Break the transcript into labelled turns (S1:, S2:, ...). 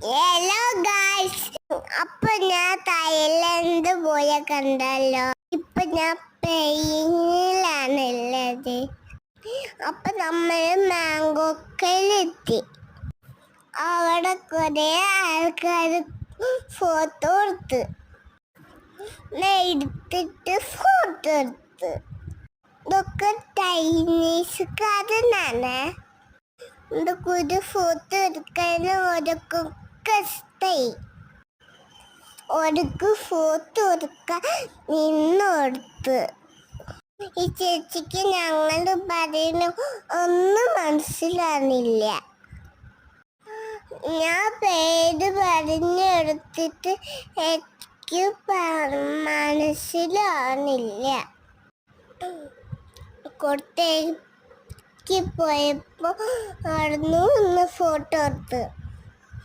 S1: Hello guys, അപ്പൊ ഞാൻ Thailand പോയ കണ്ടല്ലോ. ഇപ്പൊ ഞാൻ പെയിനിലാണ് ഉള്ളത്. അപ്പൊ നമ്മള് മാങ്കോക്കയിലെത്തി. അവിടെ കുറെ ആൾക്കാർ ഫോട്ടോ എടുത്തിട്ട് ഫോട്ടോ എടുത്ത്. ഇതൊക്കെ ചൈനീസുകാരനാണ്. ഒരു ഫോട്ടോ എടുക്കാൻ ഓരോക്കെ ഇഷ്ടായി. ഓർക്ക് ഫോട്ടോ എടുക്കാൻ നിന്നെടുത്ത്. ഈ ചേച്ചിക്ക് ഞങ്ങൾ പറയുന്ന ഒന്നും മനസ്സിലാകുന്നില്ല. ഞാൻ പേര് പറഞ്ഞെടുത്തിട്ട് എനിക്ക് മനസ്സിലാകുന്നില്ല. കൊട്ടേക്ക് പോയപ്പോൾ അവിടുന്ന് ഒന്ന് ഫോട്ടോ എടുത്ത്.